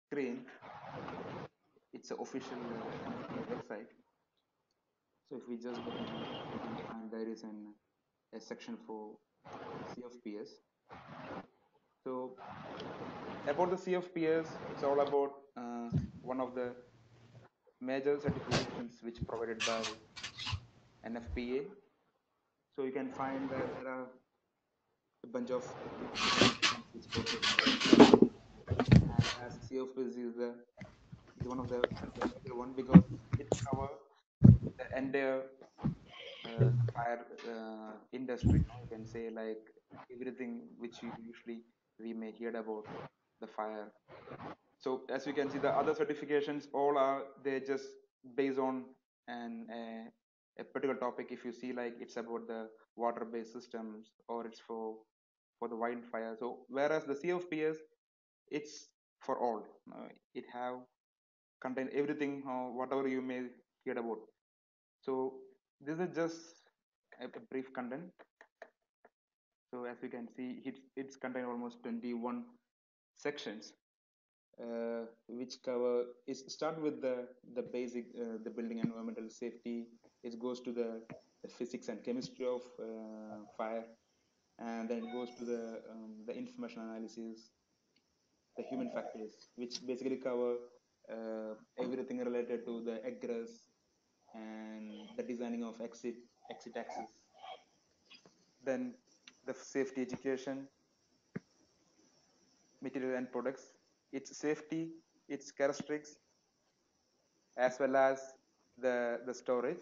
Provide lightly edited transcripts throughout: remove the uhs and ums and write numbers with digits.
screen, it's an official NFPA website. So if we just go to here, we can find there is a section for CFPS. So about the CFPS, it's all about one of the major certifications which provided by NFPA. So you can find that there are a bunch of certifications which provided by NFPA, and as CFPS is one of the major one because it covers the entire fire industry. You can say like everything which you usually we may hear about the fire. So as you can see, the other certifications all are they just based on an a particular topic. If you see like it's about the water-based systems or it's for the wildfire. So whereas the CFPS it's for all. It have contain everything whatever you may hear about. So this is just a brief content. So as you can see, it's contain almost 21 sections, which cover is start with the basic the building environmental safety. It goes to the physics and chemistry of fire, and then it goes to the information analysis, the human factors, which basically cover everything related to the egress and the designing of exit access. Then the safety education, material and products, its safety, its characteristics, as well as the storage.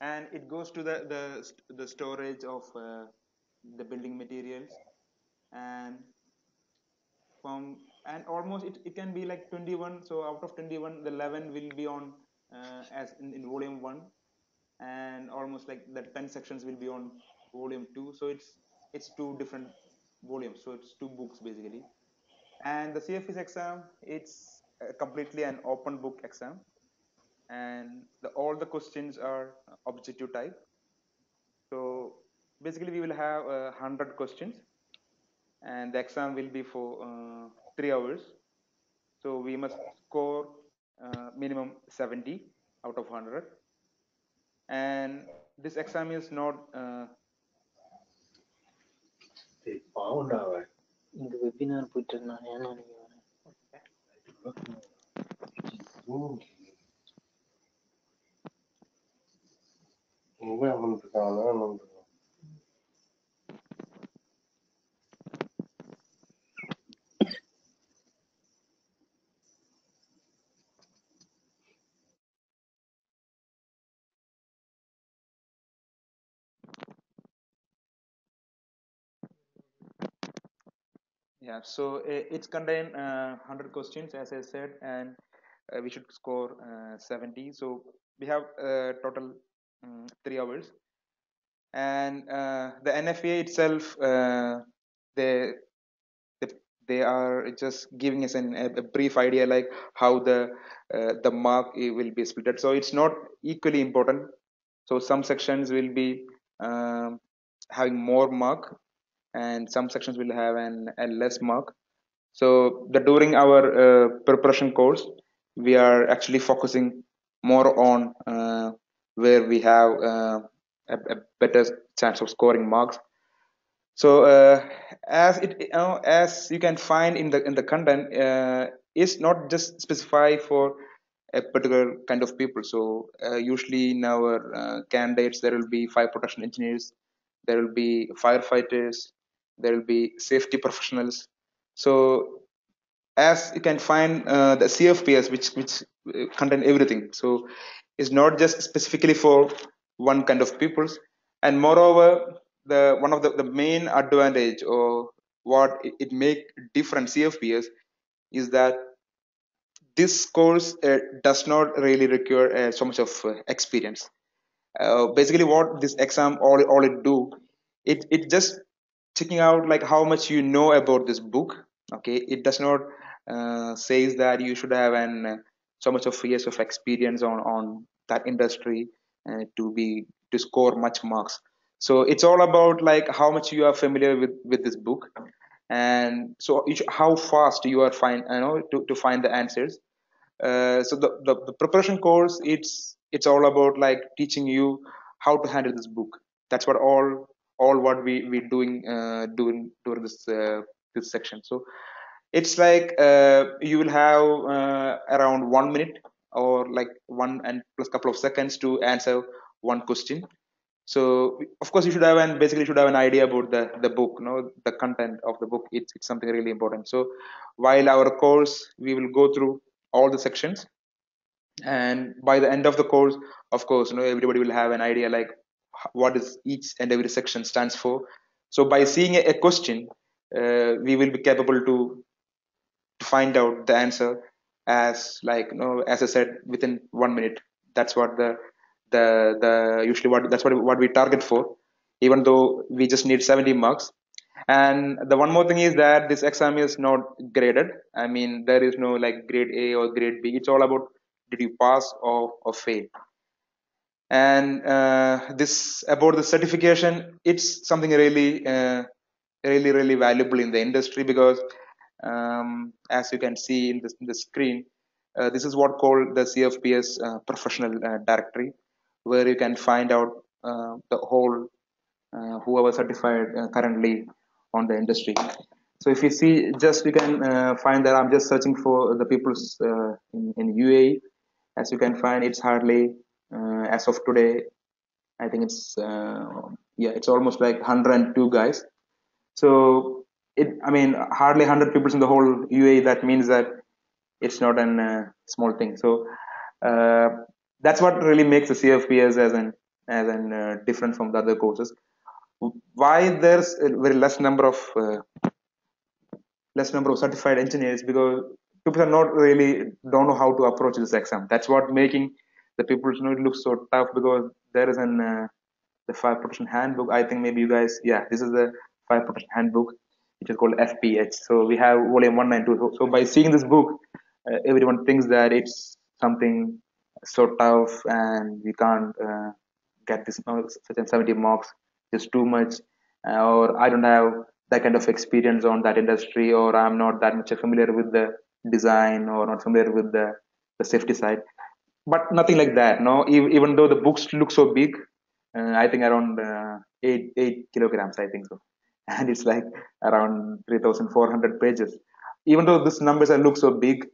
And it goes to the storage of the building materials, and from and almost it can be like 21. So out of 21, the 11 will be on as in volume 1, and almost like the 10 sections will be on volume 2. So it's two different volumes, so it's two books basically. And the CFS exam, it's completely an open book exam, and all the questions are objective type. So basically we will have 100 questions, and the exam will be for 3 hours. So we must score minimum 70 out of 100. And this exam is not இந்த webinar போயிட்டு இருந்தான் ஏன்னா நீங்க yeah. So it's contain 100 questions as I said, and we should score 70. So we have total 3 hours. And the NFA itself, they they they are just giving us a brief idea like how the mark will be split. So it's not equally important. So some sections will be having more mark, and some sections will have a less mark. So during our preparation course, we are actually focusing more on where we have a better chance of scoring marks. So as you can find in the content, is not just specified for a particular kind of people. So usually in our candidates, there will be fire protection engineers, there will be firefighters, there will be safety professionals. So as you can find the CFPS, which contain everything. So it's not just specifically for one kind of peoples. And moreover, the one of the main advantage or what it make different CFPS is that this course does not really require so much of experience. Basically, what this exam all it do, it just checking out like how much you know about this book, Okay, it does not says that you should have an so much of years of experience on that industry to be to score much marks. So it's all about like how much you are familiar with this book, and so how fast you are find to find the answers. So the preparation course, it's all about like teaching you how to handle this book. That's what all what we doing during this section. So it's like you will have around 1 minute or like one and plus couple of seconds to answer one question. So of course you should have an basically should have an idea about the book, the content of the book. It's something really important. So while our course we will go through all the sections, and by the end of the course, of course, everybody will have an idea like what is each and every section stands for. So by seeing a question, we will be capable to find out the answer as like as I said, within 1 minute. That's what the usually that's what we target for, even though we just need 70 marks. And the one more thing is that this exam is not graded. I mean, there is no like grade A or grade B. It's all about did you pass or fail. And this about the certification, it's something really valuable in the industry, because as you can see in the screen, this is what called the CFPS professional directory, where you can find out the whole whoever certified currently on the industry. So if you see, just you can find that I'm just searching for the people's in UAE. As you can find, it's hardly as of today, I think it's yeah, it's almost like 102 guys. So I mean, hardly 100 people in the whole UAE. That means that it's not an small thing. So uh, that's what really makes the CFPS as an different from the other courses. Why there's a very less number of certified engineers? Because people are not really don't know how to approach this exam. That's what making the people it look so tough, because there is an the fire protection handbook. I think maybe you guys, yeah, this is the fire protection handbook, which is called FPH. So we have volume 192. So by seeing this book, everyone thinks that it's something so tough and we can't get this such and 70 marks, just too much, or I don't have that kind of experience on that industry, or I'm not that much familiar with the design, or not familiar with the safety side. But nothing like that. No, even though the books look so big, I think around 8 kilograms, I think so, and it's like around 3,400 pages. Even though these numbers are look so big,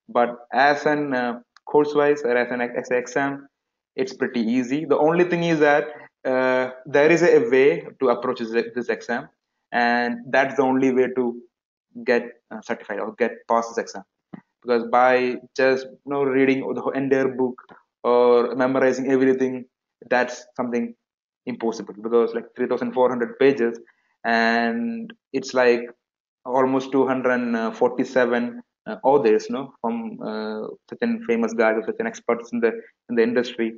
but as an course wise or as an exam, it's pretty easy. The only thing is that there is a way to approach this exam, and that's the only way to get certified or get past this exam. Because by just reading the entire book or memorizing everything, that's something impossible, because like 3,400 pages, and it's like almost 247 authors, from such an famous guys or such an experts in the industry.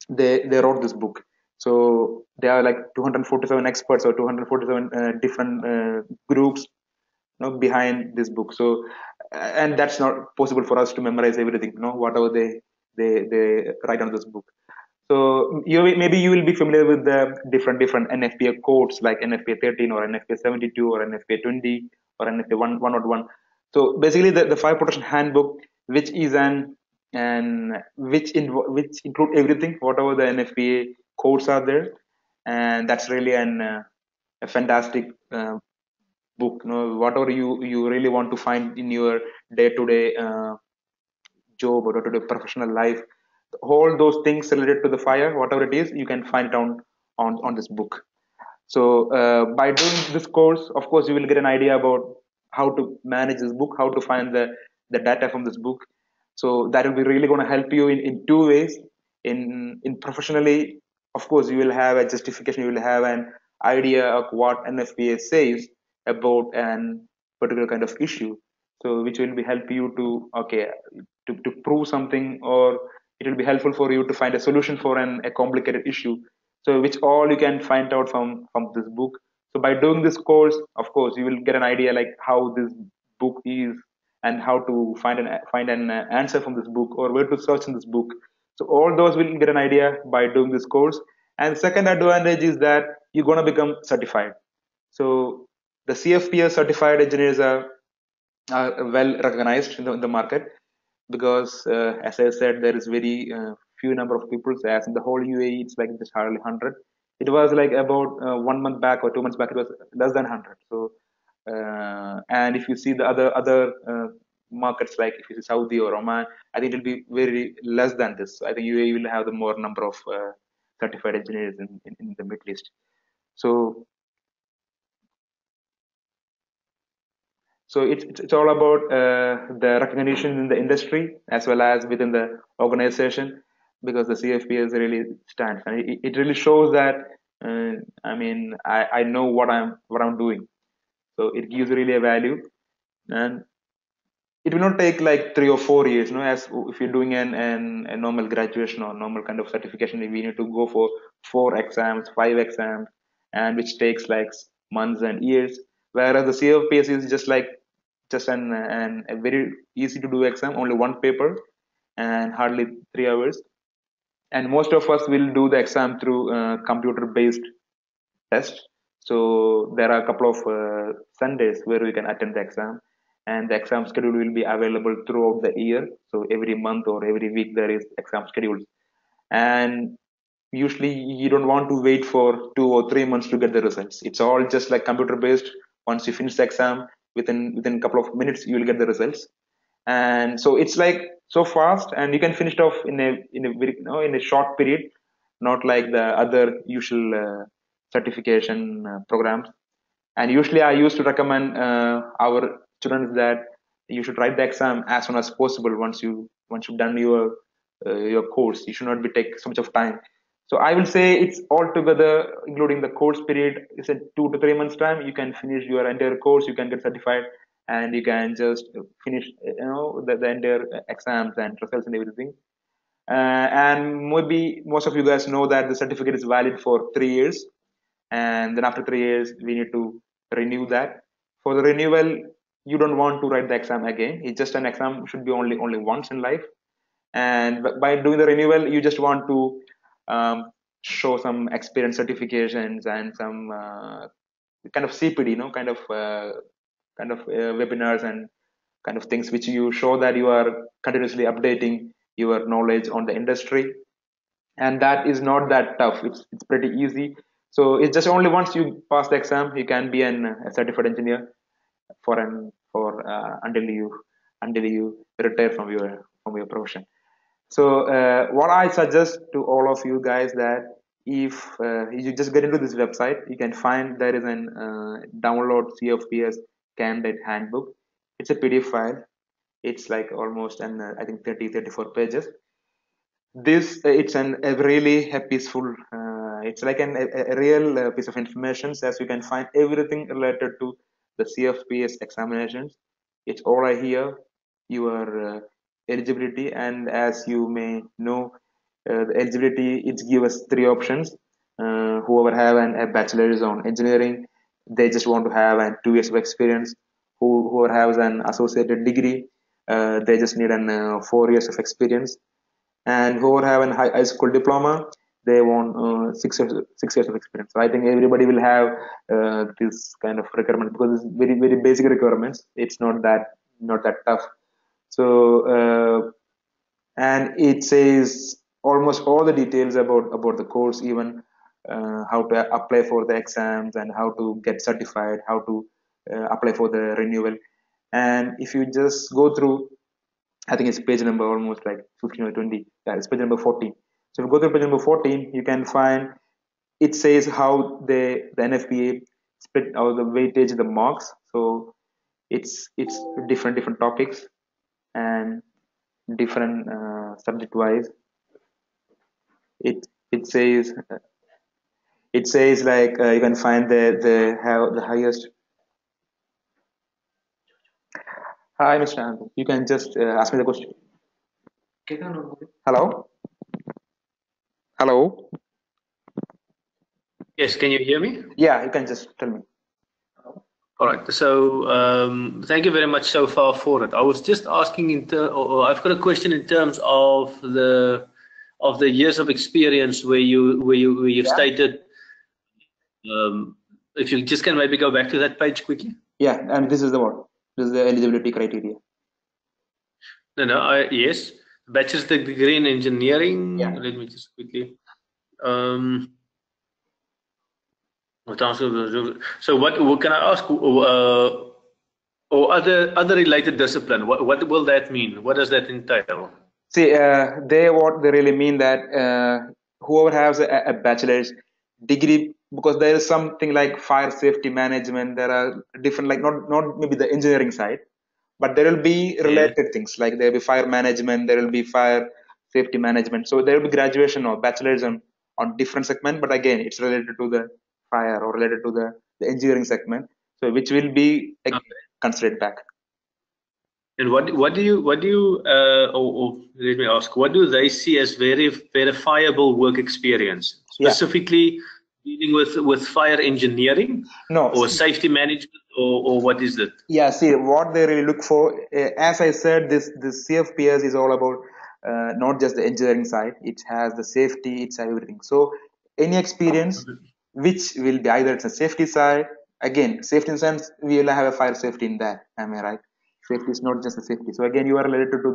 They wrote this book. So there are like 247 experts or 247 different groups behind this book. So and that's not possible for us to memorize everything, whatever they write on this book. So maybe you will be familiar with the different NFPA codes like NFPA 13 or NFPA 72 or NFPA 20 or NFPA 101. So basically the fire protection handbook, which is which include everything whatever the NFPA codes are there. And that's really a fantastic book, whatever you really want to find in your day-to-day job or day-to-day professional life, all those things related to the fire, whatever it is, you can find it on this book. So by doing this course, of course you will get an idea about how to manage this book, how to find the data from this book. So that will be really going to help you in two ways. In professionally, of course you will have a justification, you will have an idea of what NFPA says about an particular kind of issue. So which will be help you to okay to prove something, or it will be helpful for you to find a solution for a complicated issue. So which all you can find out from this book. So by doing this course, of course you will get an idea like how this book is, and how to find an answer from this book, or where to search in this book. So all those will get an idea by doing this course. And second advantage is that you're going to become certified. So the CFPS certified engineers are well recognized in the market, because as I said, there is very few number of people. As in the whole UAE, it's like just hardly 100. It was like about 1 month back or 2 months back, it was less than 100. So and if you see the other markets, like if you see Saudi or Oman, I think it'll be very less than this. So I think UAE will have the more number of certified engineers in the Middle East. So it's all about the recognition in the industry as well as within the organization, because the CFPS really stands, and it really shows that I mean, I know what I'm doing. So it gives really a value. And it will not take like 3 or 4 years, as if you're doing a normal graduation or normal kind of certification. We need to go for 4 exams, 5 exams, and which takes like months and years. Whereas the CFPS is just like just an a very easy to do exam, only one paper, and hardly 3 hours. And most of us will do the exam through computer based test. So there are a couple of Sundays where we can attend the exam, and the exam schedule will be available throughout the year. So every month or every week there is exam schedules, and usually you don't want to wait for 2 or 3 months to get the results. It's all just like computer based. Once you finish the exam, within a couple of minutes you will get the results. And so it's like so fast, and you can finish it off in a very, in a short period, not like the other usual certification programs. And usually I used to recommend our students that you should write the exam as soon as possible. Once you've done your course, you should not be take so much of time. So I will say it's all together, including the course period, is a 2 to 3 months time. You can finish your entire course, you can get certified, and you can just finish the entire exams and results and everything. And maybe most of you guys know that the certificate is valid for 3 years, and then after 3 years we need to renew that. For the renewal, you don't want to write the exam again. It's just an exam should be only once in life. And by doing the renewal, you just want to show some experience certifications and some kind of CPD, webinars and kind of things, which you show that you are continuously updating your knowledge on the industry. And that is not that tough. It's pretty easy. So it's just only once you pass the exam, you can be a certified engineer for until you retire from your profession. So what I suggest to all of you guys, that if you just get into this website, you can find there is an download CFPS candidate handbook. It's a PDF file. It's like almost I think 34 pages. This it's a really a peaceful. It's like a real piece of information, as you can find everything related to the CFPS examinations. It's all here. Your eligibility, and as you may know, the eligibility, it gives us three options. Whoever have a bachelor's on engineering, they just want to have 2 years of experience. Whoever has an associated degree, they just need 4 years of experience. And whoever have a high school diploma, they want 6 years of experience. So I think everybody will have this kind of requirement, because it's very very basic requirements. It's not that tough. So and it says almost all the details about the course, even how to apply for the exams, and how to get certified, how to apply for the renewal. And if you just go through, I think it's page number almost like 15 or 20. Yeah, it's page number 14. So if you go to page number 14, you can find it says how the NFPA split out the weightage, the marks. So it's different topics and different subject wise. It it says like you can find the highest. Hi, Mr. Anand. You can just ask me the question. Hello, hello. Yes, can you hear me? Yeah, you can just tell me. All right. So thank you very much so far for it. I was just asking or I've got a question in terms of the years of experience where you've Yeah. stated. If you just can maybe go back to that page quickly. Yeah, and this is the what? This is the eligibility criteria. No, no. Yes, bachelor's degree in engineering. Yeah. Let me just quickly. Um, so what can I ask? Or other related discipline. What will that mean? What does that entail? See, they what they really mean that whoever has a bachelor's degree, because there is something like fire safety management. There are different, like not maybe the engineering side, but there will be Yeah. related things like there will be fire management, there will be fire safety management. So there will be graduation or bachelor's on different segment, but again, it's related to the fire or related to the engineering segment. So which will be considered back. And what do you or let me ask, what do they see as verifiable work experience, Yeah. specifically dealing with fire engineering No. or safety management or what is it? Yeah, see, what they really look for, as I said, this CFPS is all about not just the engineering side. It has the safety, it's everything. So any experience which will be either it's a safety side, again, safety in sense we will have a fire safety in that. Am I right? Safety is not just the safety. So again, you are related to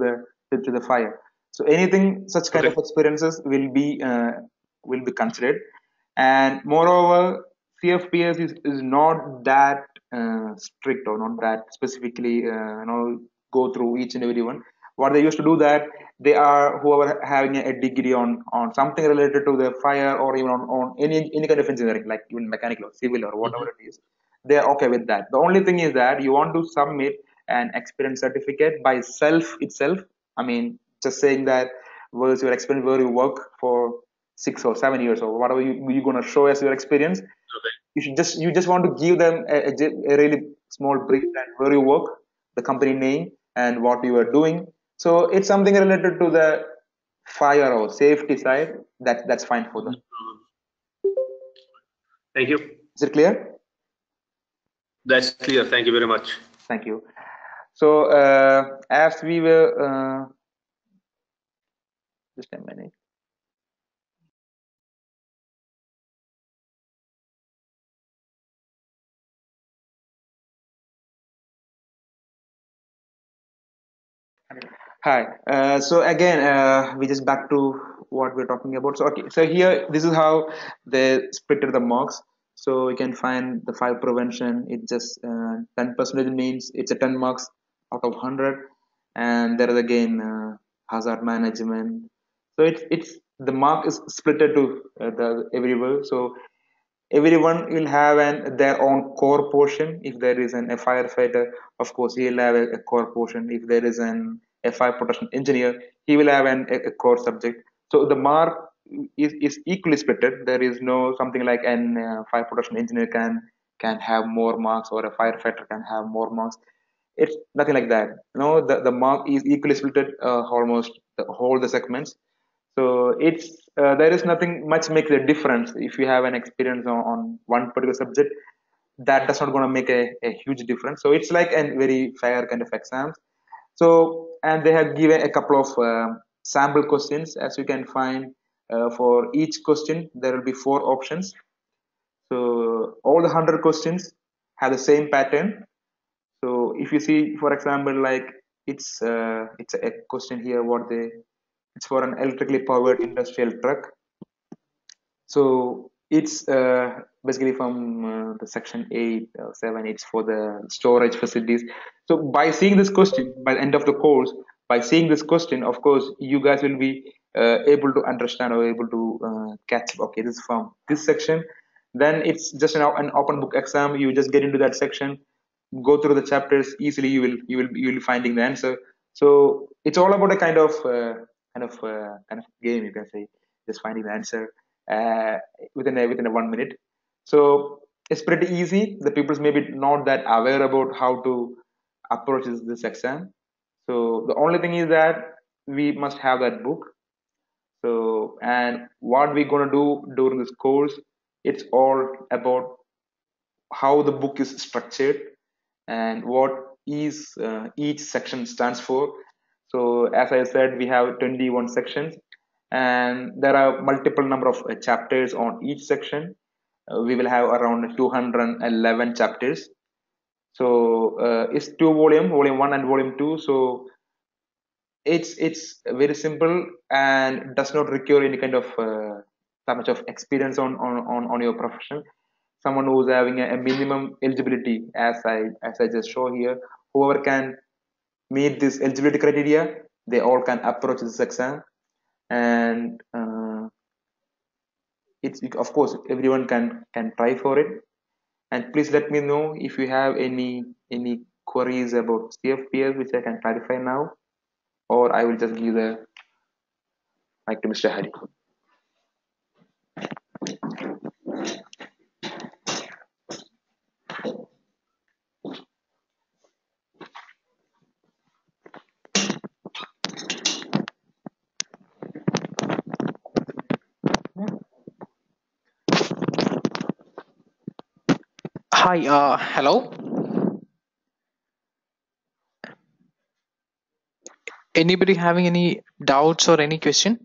the fire. So anything such kind of Okay. experiences will be considered. And moreover, CFPS is not that strict or not that specifically go through each and every one. What they used to do that they are whoever having a degree on something related to the fire or even on any kind of engineering like even mechanical or civil or whatever Mhm. it is, they are okay with that. The only thing is that you want to submit an experience certificate by self itself. I mean, just saying that was your experience where you work for 6 or 7 years or whatever you're going to show as your experience. Okay. You just want to give them a really small brief that where you work, the company name, and what you are doing. So it's something related to the fire or safety side. That's fine for them. No problem. Thank you. Is it clear? That's clear. Thank you very much. Thank you. So as we were just a minute. Hi. So again, we just back to what we're talking about. So okay. So here, this is how they split the marks. So you can find the fire prevention. It just 10% means it's a 10 marks out of 100, and there is again hazard management. So it's the mark is split to the everywhere. So everyone will have their own core portion. If there is a firefighter, of course he'll have a core portion. If there is a fire protection engineer, he will have a core subject. So the mark is equally split. There is no something like an fire protection engineer can have more marks or a firefighter can have more marks. It's nothing like that. No, the mark is equally split almost the whole the segments. So it's there is nothing much makes a difference if you have an experience on one particular subject. That does not going to make a huge difference. So it's like a very fair kind of exams. So and they have given a couple of sample questions as you can find. For each question there will be four options. So all the 100 questions have the same pattern. So if you see, for example, like it's a question here. It's for an electrically powered industrial truck. So it's basically from the section 8 7. It's for the storage facilities. So by seeing this question, by the end of the course, by seeing this question, of course, you guys will be able to understand or able to catch. Okay, this is from this section. Then it's just an open book exam. You just get into that section, go through the chapters easily. You will be finding the answer. So it's all about a kind of game, you can say, just finding the answer within a 1 minute. So it's pretty easy. The people's maybe not that aware about how to approach this exam. So the only thing is that we must have that book. So and what we're gonna do during this course, it's all about how the book is structured. and what is each section stands for. So as I said, we have 21 sections, and there are multiple number of chapters on each section. We will have around 211 chapters. So it's two volume 1 and volume 2. So it's very simple and does not require any kind of that much of experience on your profession. Someone who's having a minimum eligibility, as I just show here, whoever can meet this eligibility criteria, they all can approach this exam. And it's, of course, everyone can try for it. And please let me know if you have any queries about CFPS, which I can clarify now, or I will just give the mic to Mr. Hari. Hi, hello. Anybody having any doubts or any question?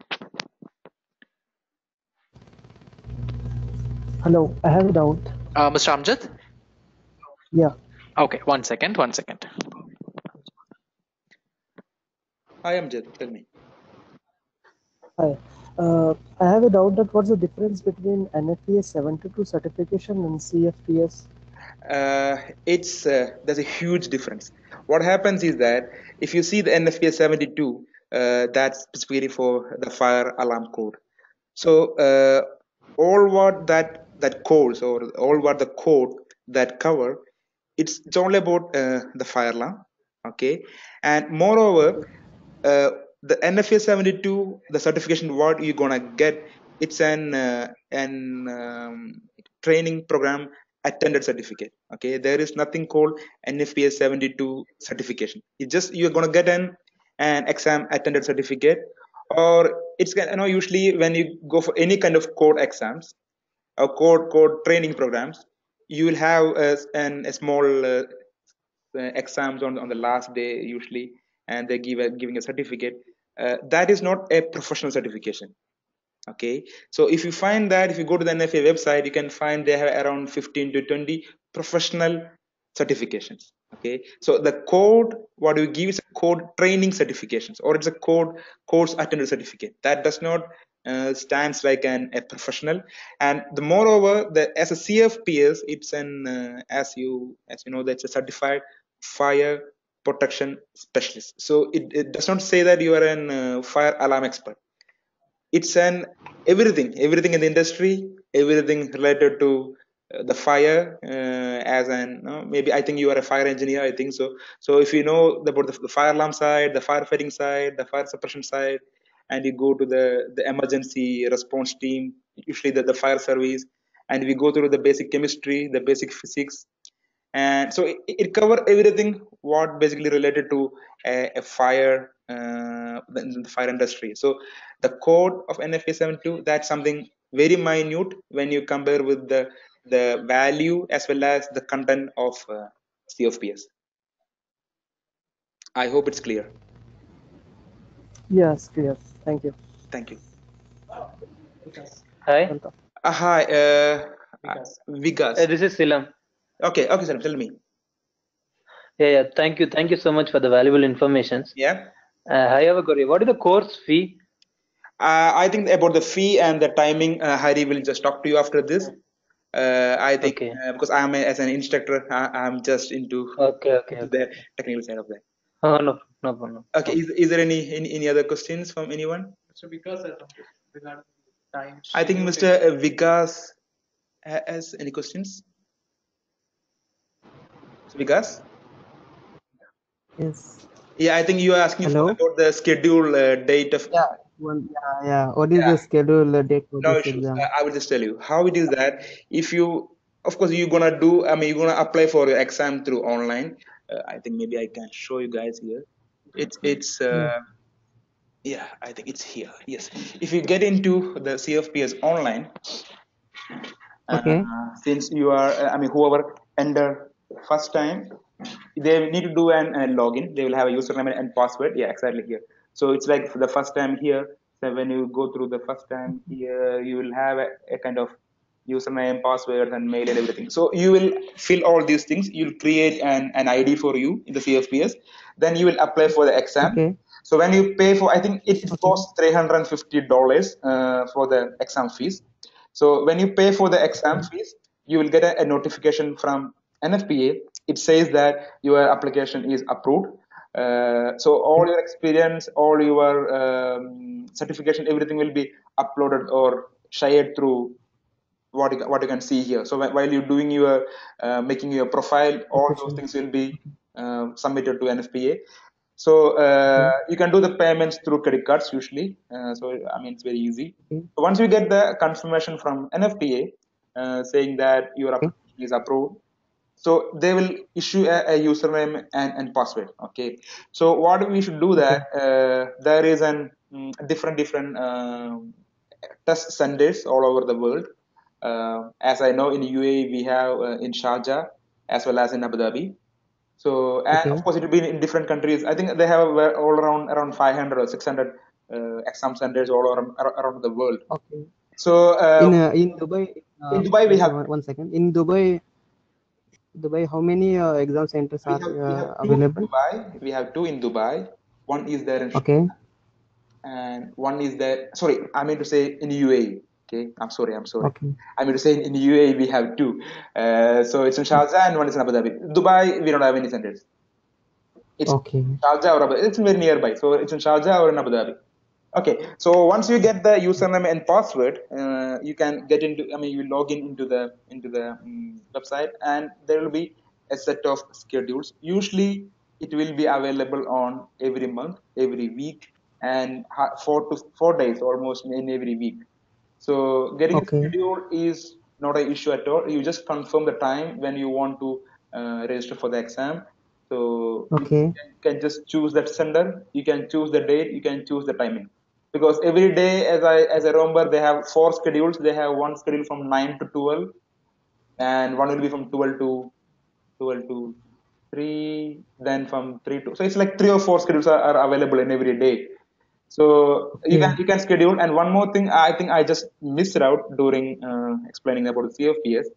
Hello, I have a doubt. Mr. Amjad? Yeah. Okay, one second. Hi, Amjad, tell me. Hi. I have a doubt that what's the difference between NFPA 72 certification and CFPS? There's a huge difference. What happens is that if you see the NFPA 72, that's specifically for the fire alarm code. So all what that codes, or all what the code that cover, it's only about the fire alarm, okay. And moreover, the NFA 72, the certification what you're gonna get, it's an training program attended certificate. Okay, there is nothing called NFPA 72 certification. It's just you're gonna get an exam attended certificate, or it's usually when you go for any kind of code exams or code training programs, you will have a small exams on the last day usually, and they giving a certificate. That is not a professional certification. Okay, so if you find that, if you go to the NFA website, you can find they have around 15 to 20 professional certifications. Okay, so the code what you give is a code training certifications, or it's a course attended certificate. That does not stands like a professional. And the moreover, as a CFPS, it's an as you know, that's a certified fire protection specialist. So it does not say that you are an fire alarm expert. It's an everything in the industry, everything related to the fire, as an maybe I think you are a fire engineer, I think so. So if you know about the fire alarm side, the firefighting side, the fire suppression side, and you go to the emergency response team, usually the fire service, and we go through the basic chemistry, the basic physics, and so it cover everything what basically related to a fire, in the fire industry. So the code of NFA 72, that's something very minute when you compare with the value as well as the content of CFPS. I hope it's clear. Yes, clear. Thank you. Thank you. Hi, Welcome. Hi, Vikas. this is Silam. Okay, Salim, tell me. Yeah. Thank you so much for the valuable informations. Yeah. I have a query. What is the course fee? I think about the fee and the timing, Hari will just talk to you after this. I think Okay. because as an instructor, I'm just into Okay. the technical side of that. Oh, no problem. Okay, is there any other questions from anyone? I think Mr. Vikas has any questions. Vikas? Yes. Yeah, I think you are asking Hello? about the schedule date of. Yeah. Yeah. What is Yeah, the schedule date for no this issues. exam? I will just tell you how it is that if you, of course, you're gonna do. I mean, you're gonna apply for your exam through online. I think maybe I can show you guys here. It's Yeah. yeah, I think it's here. Yes, if you get into the CFPS online, Okay. since you are, I mean, whoever enter first time, they need to do a login. They will have a username and password. Yeah, exactly here. So it's like for the first time here. So when you go through the first time here, you will have a kind of username, password, and mail and everything. So you will fill all these things. You'll create an ID for you in the CFPS. Then you will apply for the exam. Okay. So when you pay for, I think it Okay. costs $350 for the exam fees. So when you pay for the exam fees, you will get a notification from NFPA. It says that your application is approved. So all your experience, all your certification, everything will be uploaded or shared through what you can see here. So while you're doing your making your profile, all those things will be submitted to NFPA. So you can do the payments through credit cards usually. So I mean it's very easy. So once you get the confirmation from NFPA saying that your application is approved, so they will issue a username and password. Okay. So what we should do that there is an different test centers all over the world. As I know, in UAE we have in Sharjah as well as in Abu Dhabi. So and of course it will be in different countries. I think they have all around 500 or 600 exam centers all around the world. Okay. So In Dubai, in Dubai we have 1 second. In Dubai, how many exam centers are we have two in available? Dubai. We have two in Dubai. One is there in Okay. and one is there. Sorry, I mean to say in UAE. Okay, I'm sorry. Okay. I mean to say in UAE we have two. So it's in Sharjah and one is in Abu Dhabi. Dubai we don't have any centers. It's Okay. Sharjah or Abu Dhabi. It's very nearby. So it's in Sharjah or in Abu Dhabi. Okay. So once you get the username and password, you can get into. I mean, you log in into the website, and there will be a set of schedules. Usually, it will be available on every month, every week, and 4 to 4 days almost in every week. So getting a Okay. schedule is not an issue at all. You just confirm the time when you want to register for the exam. So you Okay. can just choose that center. You can choose the date. You can choose the timing. Because every day, as I remember, they have four schedules. They have one schedule from 9 to 12, and one will be from 12 to 3. Then from 3 to, so it's like three or four schedules are available in every day. So Okay. you can schedule. And one more thing, I think I just missed out during explaining about the CFPS.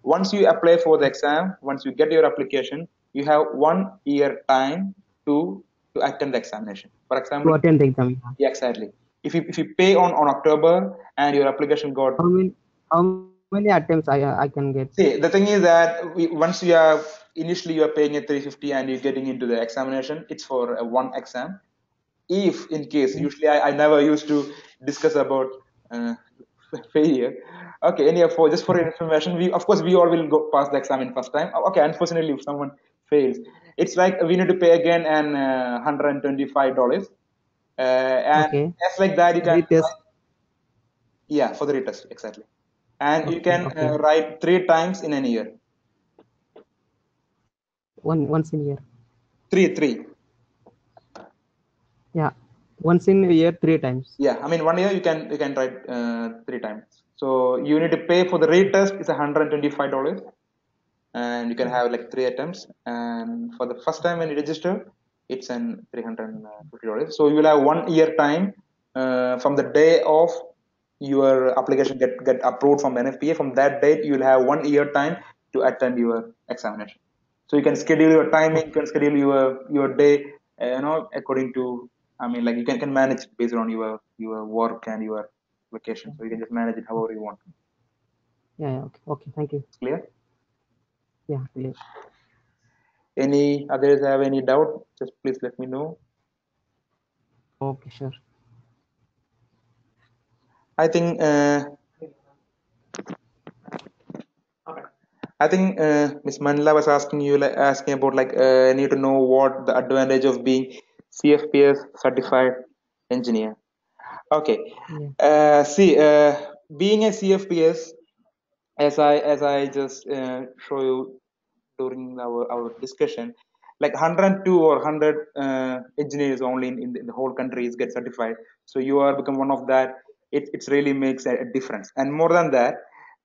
Once you apply for the exam, once you get your application, you have 1 year time to attend the examination. For To example, attend the exam. Yeah. yeah, exactly. If you pay on October and your application got, How many attempts I can get? see, the thing is that once you are initially you are paying a 350 and you're getting into the examination, it's for one exam. If in case, usually I never used to discuss about uh, failure. Okay, anyhow, for just for your information, we of course we all will go pass the exam in first time. Okay, unfortunately, if someone fails, it's like we need to pay again and $125. And Okay. as like that, you can Retest. yeah, for the retest exactly, and you Okay. can Okay. write 3 times in a year. Once in a year. Three. Yeah. Once in a year, 3 times. Yeah, I mean 1 year you can write 3 times. So you need to pay for the retest is $125, and you can have like 3 attempts. And for the first time when you register, it's an $350. So you will have 1 year time from the day of your application get approved from NFPA. From that date, you will have 1 year time to attend your examination. So you can schedule your timing, you can schedule your day, according to. I mean, like you can manage based on your work and your vacation. So you can just manage it however you want. Yeah. Yeah. Okay. Okay. Thank you. Clear? Yeah. Clear. Any others have any doubt? Just please let me know. Okay. Sure. I think Miss Manla was asking you asking about I need to know what the advantage of being CFPS certified engineer. Okay. Yeah. See, being a CFPS, as I just show you during our discussion, like 102 or 100 engineers only in the whole country is get certified. So you are become one of that. It really makes a difference. And more than that,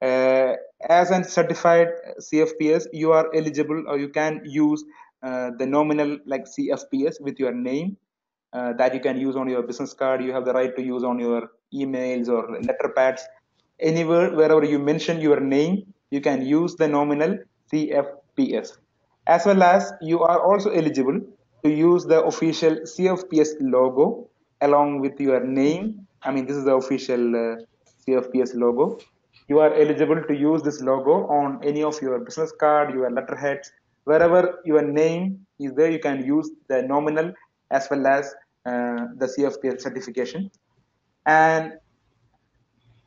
uh, as a certified CFPS, you are eligible or you can use the nominal like CFPS with your name that you can use on your business card. You have the right to use on your emails or letter pads. Anywhere, wherever you mention your name, you can use the nominal CFPS. As well as you are also eligible to use the official CFPS logo along with your name. I mean, this is the official CFPS logo. You are eligible to use this logo on any of your business card, your letterheads, wherever your name is there. You can use the nominal as well as the CFPS certification. And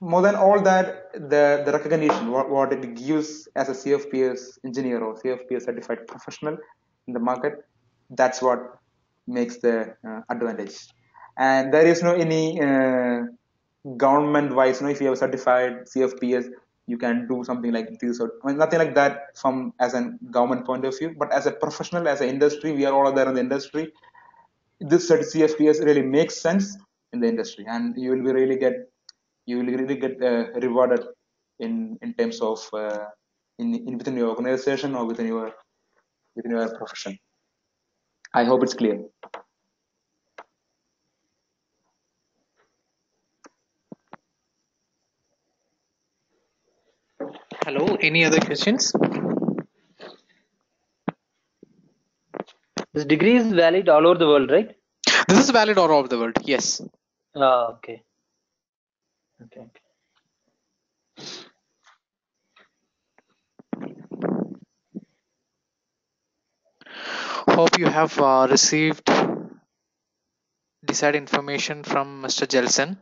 more than all that, the recognition, what it gives as a CFPS engineer or CFPS certified professional in the market, that's what makes the advantage. And there is no any government wise, if you have certified CFPS, you can do something like this, or nothing like that from as a government point of view. But as a professional, as an industry, we are all there in the industry. This CFPS really makes sense in the industry, and you will really get rewarded in terms of in within your organization or within your profession. I hope it's clear. Hello, any other questions? This degree is valid all over the world, right? This is valid all over the world. Yes. Okay. Okay. Hope you have received desired information from Mr. Jelson.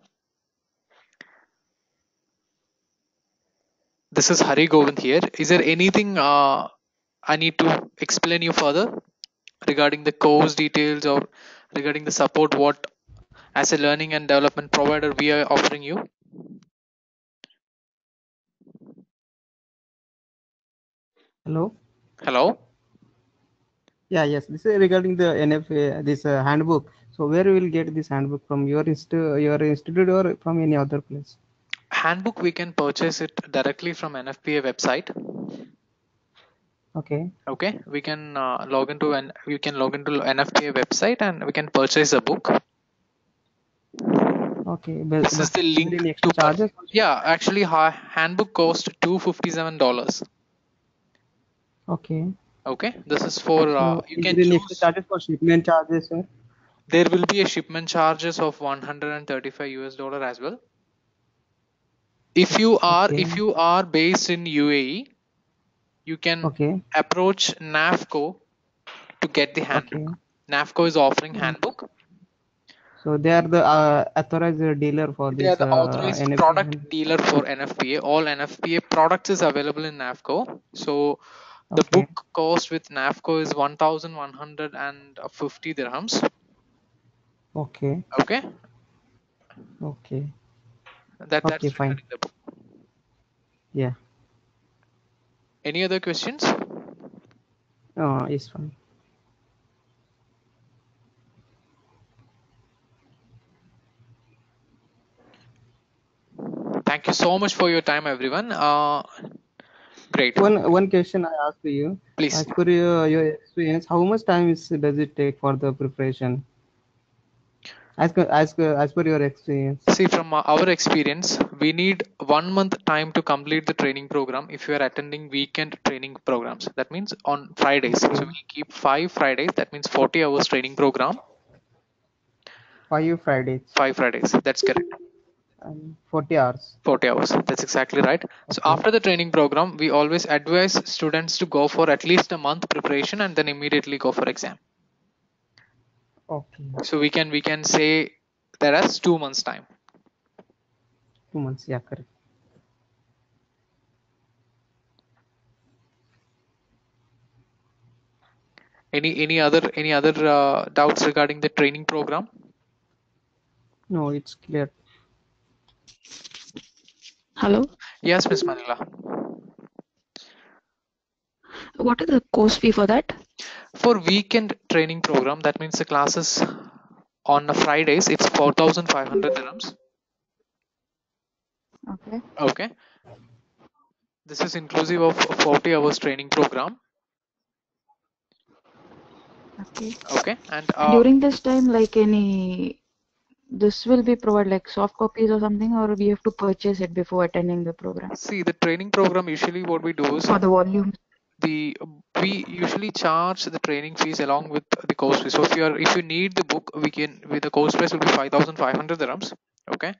This is Hari Govind here. Is there anything I need to explain you further regarding the course details or regarding the support what as a learning and development provider we are offering you? Hello. Hello. Yeah, yes. This is regarding the NFA, this handbook. So where we will get this handbook from your institute or from any other place? Handbook we can purchase it directly from NFPA website. Okay. Okay, we can log into NFPA website and we can purchase a book. Okay, but This is the is there link any to extra charges? yeah, actually handbook cost $257. Okay. Okay, this is for So you is can there any extra choose. charges for shipment charges, sir? There will be a shipment charges of $135 as well. If you are based in UAE, you can approach NAFCO to get the handbook. Okay. NAFCO is offering handbook. So they are the authorized dealer for They are this the authorized NFA. product dealer for NFPA. All NFPA products is available in NAFCO. So the book cost with NAFCO is 1,150 dirhams. Okay. Okay. Okay. That's fine. the book. Yeah. Any other questions? It's fine. Thank you so much for your time, everyone. Great. One question I ask you. Please. As per your experience, how much time does it take for the preparation? As per your experience. See, from our experience, we need 1 month time to complete the training program if you are attending weekend training programs. That means on Fridays. Okay. So we keep 5 Fridays. That means 40 hours training program. 5 Fridays. 5 Fridays. That's correct. 40 hours. 40 hours. That's exactly right. Okay. So after the training program, we always advise students to go for at least a month preparation and then immediately go for exam. Okay. So we can say there is 2 months time. 2 months. Yeah, correct. Any other doubts regarding the training program? No, it's clear. Hello. Yes, Ms. Manila. What is the course fee for that? For weekend training program, that means the classes on Fridays, it's 4,500 dirhams. Okay. Okay. This is inclusive of 40 hours training program. Okay. Okay, and During this time, like this will be provided like soft copies or something, or we have to purchase it before attending the program? see, the training program, usually what we do is For the volume. we usually charge the training fees along with the course fee. So if you need the book, we can, with the course price will be 5,500 dirhams. Okay,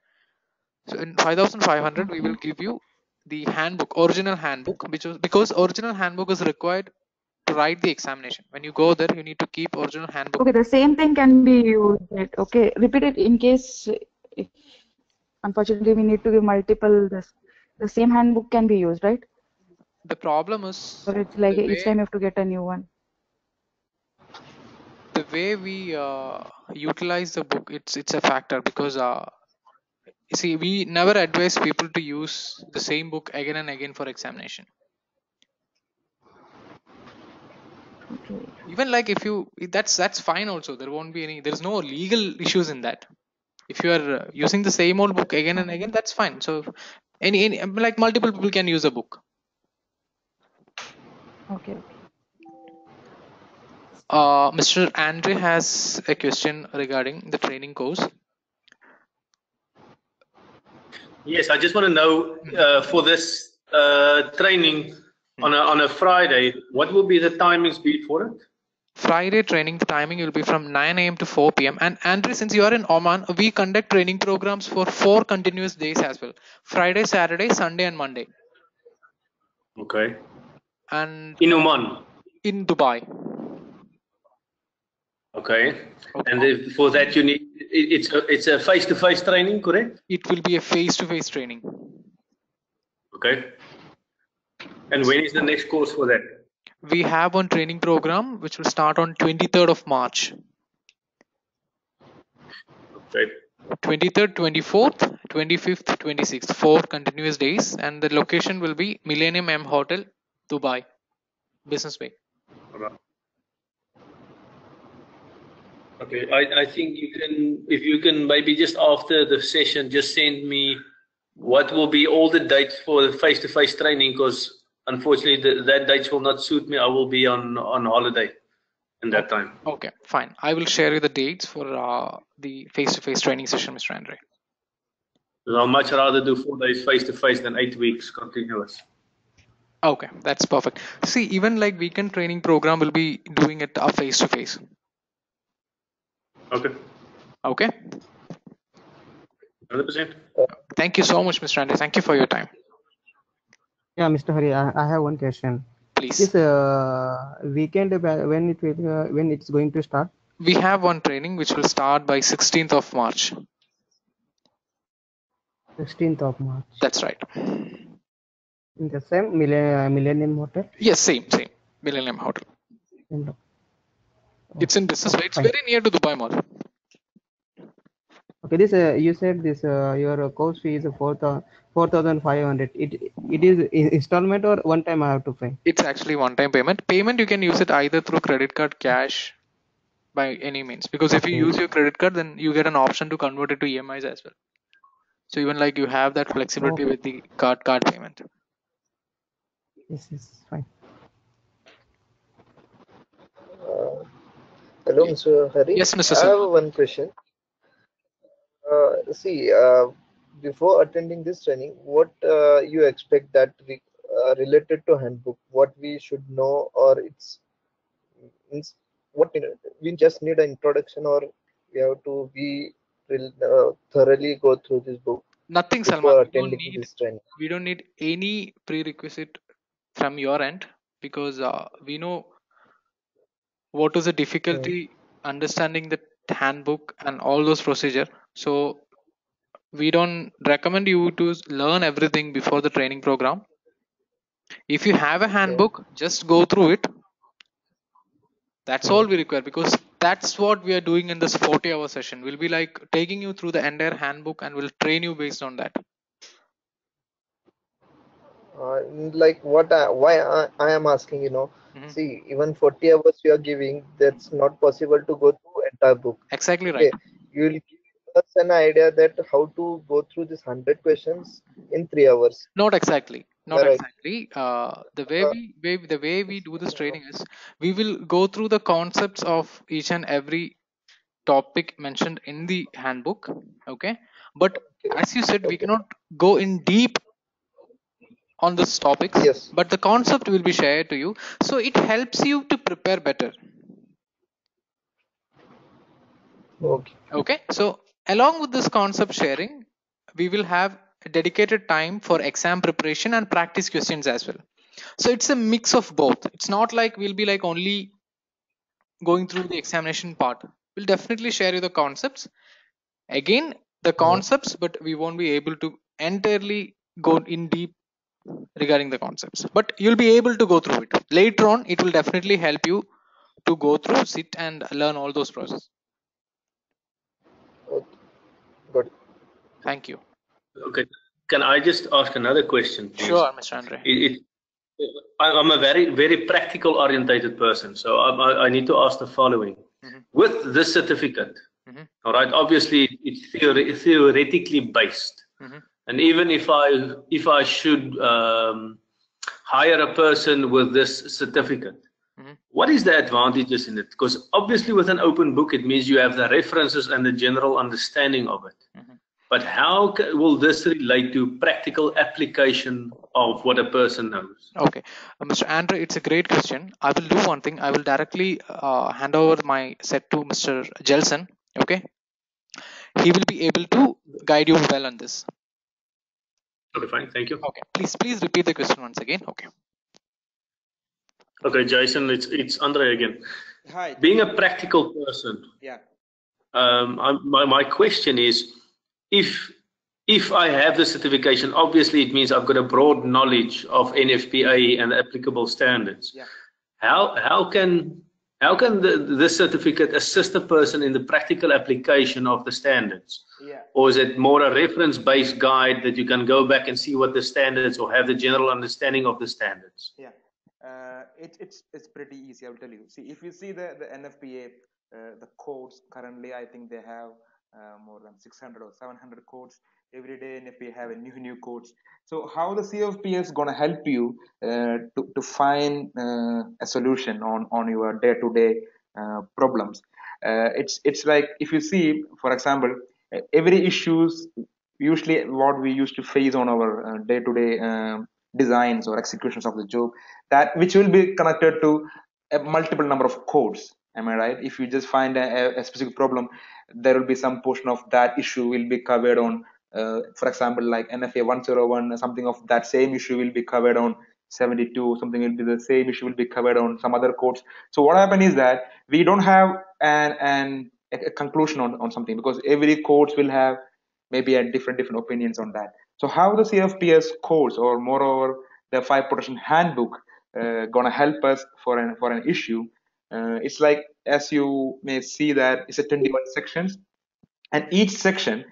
so in 5,500 we will Okay. give you the handbook, original handbook, because original handbook is required to write the examination. When you go there, you need to keep original handbook. Okay, the same thing can be used. Right? Okay, repeat it in case if unfortunately we need to give multiple this. The same handbook can be used, right? The problem is Or it's like the each time you have to get a new one. way we utilize the book. It's a factor, because you see, we never advise people to use the same book again and again for examination. Okay. Even like if you, that's fine also. There won't be there's no legal issues in that. If you are using the same old book again and again, that's fine. So any like multiple people can use a book. Okay. Mr. Andre has a question regarding the training course. Yes, I just want to know for this training on a Friday, what will be the timings be for it? Friday training, the timing will be from 9 a.m. to 4 p.m. And Andre, since you are in Oman, we conduct training programs for 4 continuous days as well: Friday, Saturday, Sunday, and Monday. Okay. And In Oman. in Dubai. Okay. And for that you need it's a face-to-face training, correct? It will be a face-to-face training. Okay. And when is the next course for that? We have one training program which will start on 23rd of March. Okay. 23rd, 24th, 25th, 26th, 4 continuous days, and the location will be Millennium M Hotel, Dubai, Business Bay. Right. Okay, I think you can, if you can maybe just after the session, just send me what will be all the dates for the face-to-face training, because unfortunately that dates will not suit me. I will be on holiday in that time. Okay, fine. I will share you the dates for the face-to-face training session, Mr. Andre. I'll much rather do 4 days face-to-face than 8 weeks continuous. Okay, that's perfect. See, even like weekend training program will be doing it face-to-face. Okay. Okay. 100%. Thank you so much, Mr. Andre. Thank you for your time. Yeah, Mr. Hari, I have one question. Please. This weekend, when it's going to start? We have one training which will start by 16th of March. 16th of March. That's right. In the same Millennium Hotel? Yes, same Millennium Hotel. It's in Business Bay. It's fine. very near to Dubai Mall. Okay, this you said this your course fee is 4,500. It is installment or one time I have to pay? It's actually one-time payment. Payment you can use it either through credit card, cash, by any means. Because if you use your credit card, then you get an option to convert it to EMIs as well. So even like you have that flexibility with the card payment. Yes, fine. Hello, Mr. Hari. Yes, Mr. I Salman. have one question. Before attending this training, what you expect that related to handbook, what we should know, or we just need an introduction, or we have to be thoroughly go through this book Nothing, before Salman. attending this training. We don't need any prerequisite from your end, because we know what is the difficulty understanding the handbook and all those procedure. So we don't recommend you to learn everything before the training program. If you have a handbook, just go through it. That's all we require, because that's what we are doing in this 40-hour session. We'll be like taking you through the entire handbook and we'll train you based on that. Like why I am asking, see, even 40 hours you are giving, that's not possible to go through entire book. Exactly right. You will give us an idea that how to go through this 100 questions in 3 hours. Not exactly. Not right? exactly. The way we do this training is we will go through the concepts of each and every topic mentioned in the handbook. Okay, but as you said, we Okay. cannot go in deep on these topics, Yes. but the concept will be shared to you, so it helps you to prepare better. Okay. Okay, so along with this concept sharing, we will have a dedicated time for exam preparation and practice questions as well. So it's a mix of both. It's not like we'll be like only going through the examination part. We'll definitely share you the concepts, again the concepts, but we won't be able to entirely go in deep regarding the concepts, but you'll be able to go through it later on. It will definitely help you to go through, sit and learn all those processes. Okay. Good. Thank you. Okay. Can I just ask another question, please? Sure, Mr. Andre. I'm a very practical orientated person, so I need to ask the following. With this certificate, all right, obviously it's theoretically based, and even if I should hire a person with this certificate, what is the advantages in it? Because obviously with an open book, it means you have the references and the general understanding of it. But how will this relate to practical application of what a person knows? Okay, Mr. Andre, it's a great question. I will do one thing. I will directly hand over my set to Mr. Jelson. Okay, he will be able to guide you well on this. Okay, fine. Thank you. Okay, please repeat the question once again. Okay. Okay, Jason, it's Andre again. Hi. Being a practical person, Yeah. My question is, if I have the certification, obviously it means I've got a broad knowledge of NFPA and applicable standards. Yeah. How can this certificate assist a person in the practical application of the standards? Yeah. Or is it more a reference-based guide that you can go back and see what the standards or have the general understanding of the standards? Yeah. It's pretty easy. I will tell you. See, if you see the NFPA, the codes currently, I think they have more than 600 or 700 codes. Every day NFPA have a new codes. So how the CFPS gonna help you to find a solution on your day-to-day problems? It's like if you see, for example, every issues usually what we used to face on our day-to-day designs or executions of the job, that which will be connected to a multiple number of codes. Am I right? If you just find a specific problem, there will be some portion of that issue will be covered on, for example, like NFA 101, something of that same issue will be covered on 72, something will be the same issue will be covered on some other codes. So what happens is that we don't have a conclusion on something, because every codes will have maybe a different opinions on that. So how the CFPS codes, or moreover the fire protection handbook, gonna help us for an issue? It's like, as you may see, that it's a 21 sections, and each section,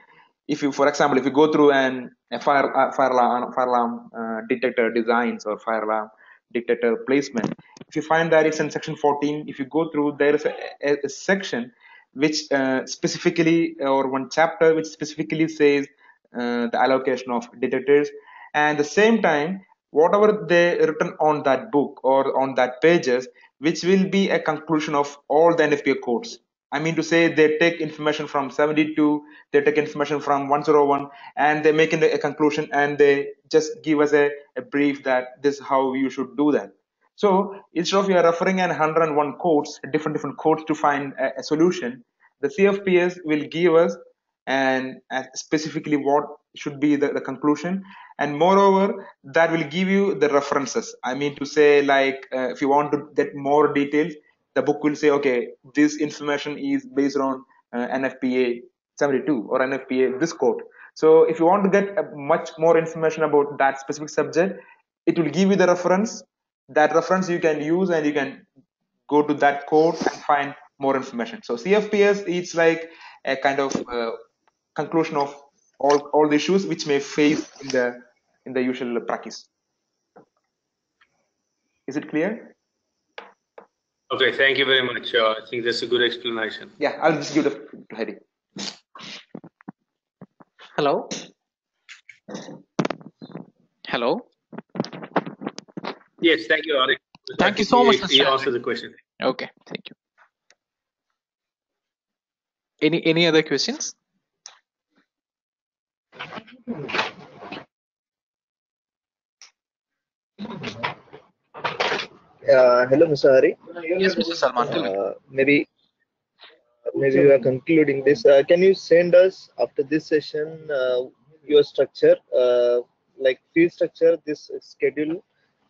if you, for example, if you go through a fire alarm detector designs or fire alarm detector placement, if you find that it's in section 14, if you go through, there is a section which specifically, or one chapter which specifically says the allocation of detectors, and the same time whatever they written on that book or on that pages, which will be a conclusion of all the NFPA codes. I mean to say, they take information from 72, they take information from 101, and they make a conclusion, and they just give us a brief that this is how you should do that. So instead of you are referring an 101 codes, different codes to find a solution, the CFPS will give us and specifically what should be the conclusion, and moreover that will give you the references. I mean to say, like if you want to get more details, the book will say, okay, this information is based on NFPA 72 or NFPA this code. So if you want to get much more information about that specific subject, it will give you the reference. That reference you can use, and you can go to that code and find more information. So CFPS is like a kind of conclusion of all the issues which may face in the usual practice. Is it clear? Okay, thank you very much. I think that's a good explanation. Yeah, I'll just give it to Harry. Hello. Yes, thank you, Ari. Thank you so much, Mr. He Andre. answered the question. Okay, thank you. Any other questions? Hello, Mr. Hari. Yes, Mr. Salman, tell me. Maybe we are concluding this. Can you send us after this session your structure, like fee structure, this schedule,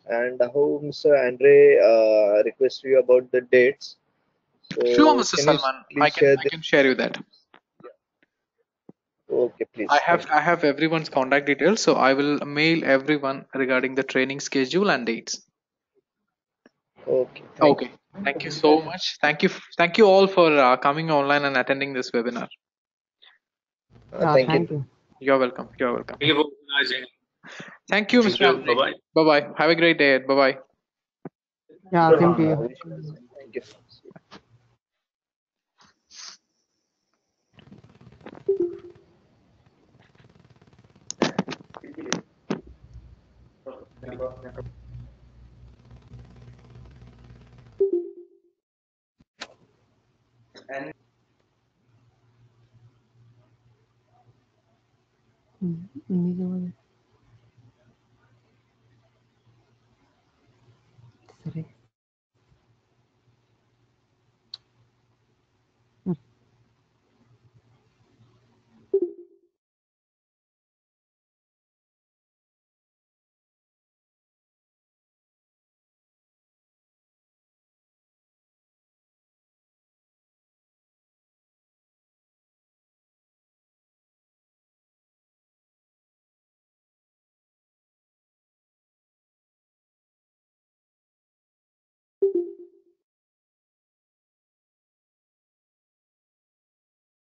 and how Mr. Andre requests you about the dates? Sure, So Mr. can you Salman. I please share this? can share you that. Okay, please. Thank you. I have everyone's contact details, so I will mail everyone regarding the training schedule and dates. Okay. Thank you. Okay. Thank you so much. Thank you all for coming online and attending this webinar. Thank you. You're welcome. You're welcome. Thank you for organizing. Thank you, Thank Mr. you. Andre. Bye-bye. Bye-bye. Have a great day. Bye-bye. Yeah, same to you. Wish you the same. Thank you. Mm,